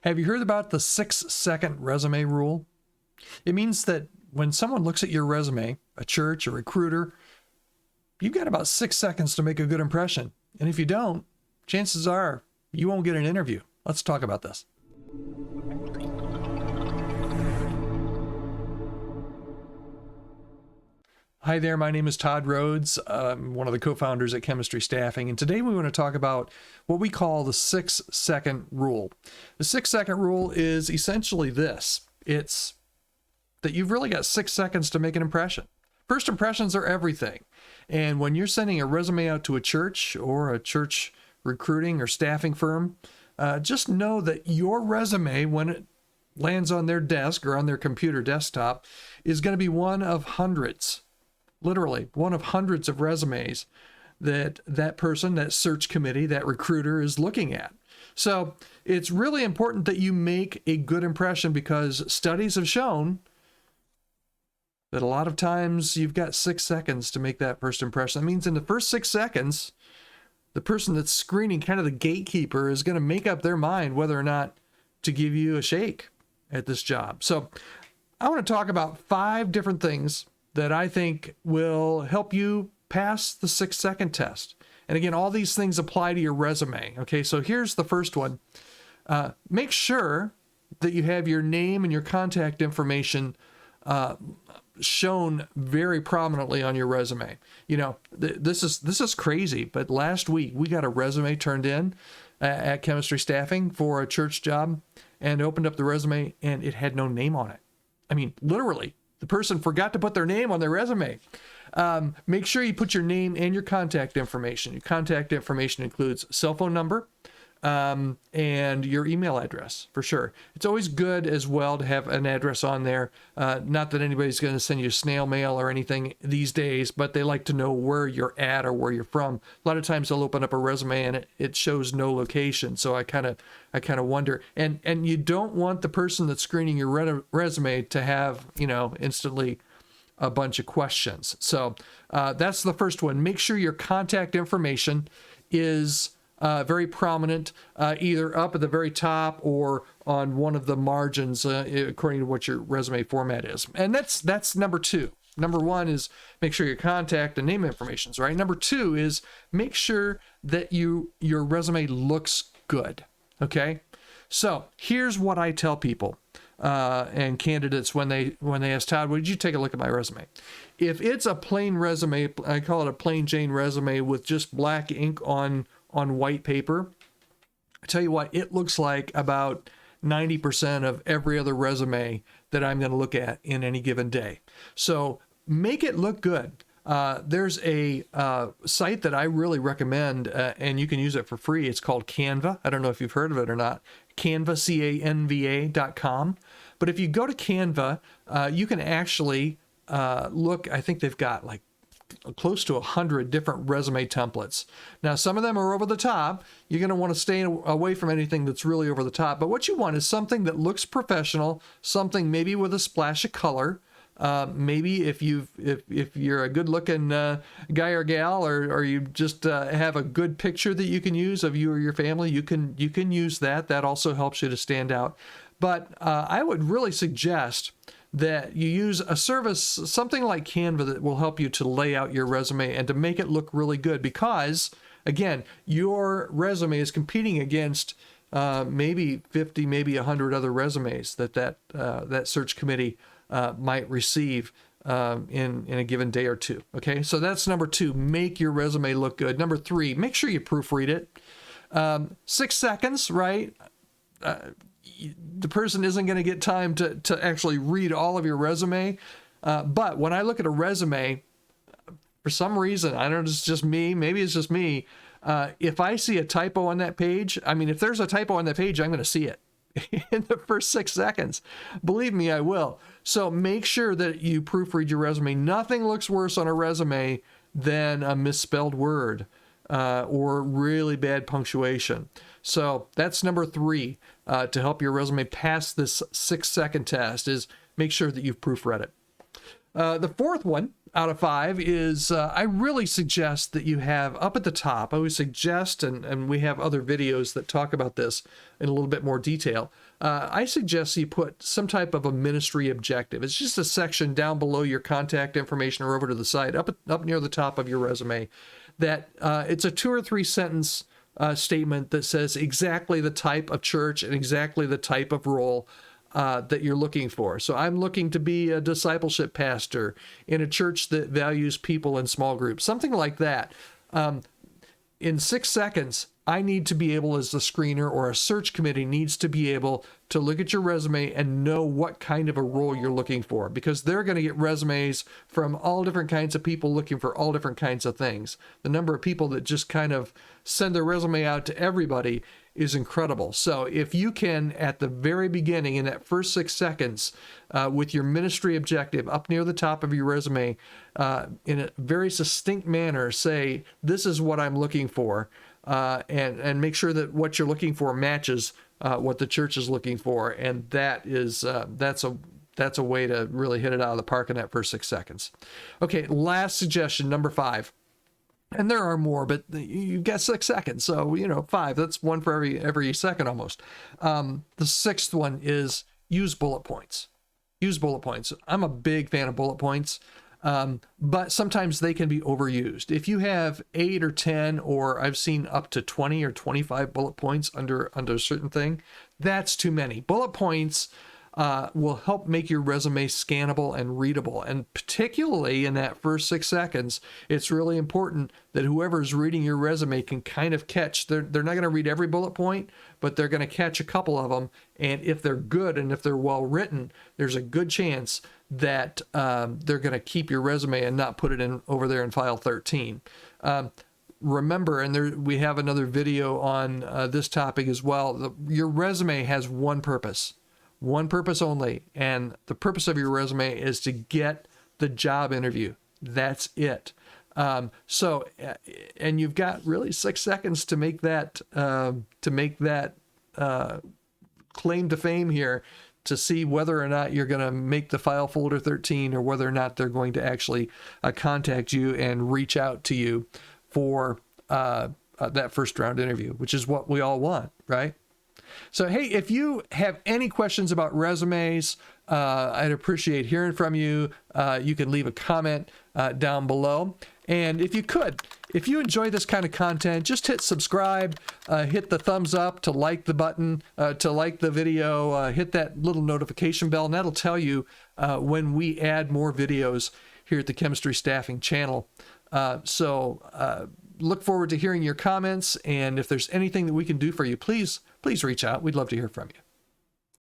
Have you heard about the 6-second resume rule? It means that when someone looks at your resume, a church, a recruiter, you've got about 6 seconds to make a good impression. And if you don't, chances are you won't get an interview. Let's talk about this. Hi there, my name is Todd Rhoades. I'm one of the co-founders at Chemistry Staffing, and today we want to talk about what we call the 6-second rule. The 6-second rule is essentially this. It's that you've really got 6 seconds to make an impression. First impressions are everything. And when you're sending a resume out to a church or a church recruiting or staffing firm, just know that your resume, when it lands on their desk or on their computer desktop, is going to be one of hundreds. Literally, one of hundreds of resumes that person, that search committee, that recruiter is looking at. So it's really important that you make a good impression because studies have shown that a lot of times you've got 6 seconds to make that first impression. That means in the first 6 seconds, the person that's screening, kind of the gatekeeper, is going to make up their mind whether or not to give you a shake at this job. So I want to talk about 5 different things that I think will help you pass the 6-second test. And again, all these things apply to your resume. Okay, so here's the first one. Make sure that you have your name and your contact information shown very prominently on your resume. You know, this is crazy, but last week we got a resume turned in at Chemistry Staffing for a church job and opened up the resume and it had no name on it. I mean, literally. The person forgot to put their name on their resume. Make sure you put your name and your contact information. Your contact information includes cell phone number and your email address, for sure. It's always good as well to have an address on there. Not that anybody's going to send you snail mail or anything these days, but they like to know where you're at or where you're from. A lot of times they'll open up a resume and it shows no location. So I kind of wonder. And you don't want the person that's screening your resume to have, instantly a bunch of questions. So that's the first one. Make sure your contact information is very prominent, either up at the very top or on one of the margins, according to what your resume format is. And that's number 2. Number 1 is make sure your contact and name information is right. Number 2 is make sure that your resume looks good. Okay, so here's what I tell people and candidates when they ask Todd, would you take a look at my resume? If it's a plain resume, I call it a plain Jane resume with just black ink on white paper, I tell you what, it looks like about 90% of every other resume that I'm going to look at in any given day. So make it look good. There's a site that I really recommend, and you can use it for free. It's called Canva. I don't know if you've heard of it or not. Canva, Canva.com. But if you go to Canva, you can actually look. I think they've got like close to 100 different resume templates. Now, some of them are over the top. You're going to want to stay away from anything that's really over the top. But what you want is something that looks professional, something maybe with a splash of color. Maybe if you're a good-looking guy or gal, or you just have a good picture that you can use of you or your family, you can use that. That also helps you to stand out. But I would really suggest that you use a service, something like Canva, that will help you to lay out your resume and to make it look really good. Because, again, your resume is competing against maybe 50, maybe 100 other resumes that search committee might receive in a given day or two. Okay, so that's number 2. Make your resume look good. Number 3, make sure you proofread it. 6 seconds, right? The person isn't going to get time to actually read all of your resume. But when I look at a resume, for some reason, I don't know, it's just me, maybe it's just me. If I see a typo on that page, if there's a typo on that page, I'm going to see it in the first 6 seconds. Believe me, I will. So make sure that you proofread your resume. Nothing looks worse on a resume than a misspelled word or really bad punctuation. So that's number 3 to help your resume pass this 6-second test, is make sure that you've proofread it. The fourth one out of 5 is I really suggest that you have up at the top, I would suggest, and we have other videos that talk about this in a little bit more detail. I suggest you put some type of a ministry objective. It's just a section down below your contact information or over to the side, up near the top of your resume, that it's a 2 or 3 sentence statement that says exactly the type of church and exactly the type of role that you're looking for. So I'm looking to be a discipleship pastor in a church that values people in small groups, something like that. In 6 seconds, I need to be able, as the screener or a search committee needs to be able to look at your resume and know what kind of a role you're looking for, because they're going to get resumes from all different kinds of people looking for all different kinds of things. The number of people that just kind of send their resume out to everybody is incredible. So if you can, at the very beginning, in that first 6 seconds, with your ministry objective up near the top of your resume, in a very succinct manner, say, this is what I'm looking for, and make sure that what you're looking for matches what the church is looking for. And that is, that's a way to really hit it out of the park in that first 6 seconds. Okay, last suggestion, number 5. And there are more, but you've got 6 seconds. So, 5, that's one for every second almost. The 6th one is use bullet points. Use bullet points. I'm a big fan of bullet points, but sometimes they can be overused. If you have 8 or 10, or I've seen up to 20 or 25 bullet points under a certain thing, that's too many. Bullet points will help make your resume scannable and readable. And particularly in that first 6 seconds, it's really important that whoever's reading your resume can kind of catch, they're not going to read every bullet point, but they're going to catch a couple of them. And if they're good and if they're well written, there's a good chance that they're going to keep your resume and not put it in over there in file 13. Remember, and we have another video on this topic as well, your resume has one purpose only, and the purpose of your resume is to get the job interview. That's it. And you've got really 6 seconds to make that claim to fame here, to see whether or not you're going to make the file folder 13, or whether or not they're going to actually contact you and reach out to you for that first round interview, which is what we all want, right? So, hey, if you have any questions about resumes, I'd appreciate hearing from you. You can leave a comment down below. And if you enjoy this kind of content, just hit subscribe, hit the thumbs up to like the button, to like the video, hit that little notification bell, and that'll tell you when we add more videos here at the Chemistry Staffing channel. Look forward to hearing your comments, and if there's anything that we can do for you, please reach out. We'd love to hear from you.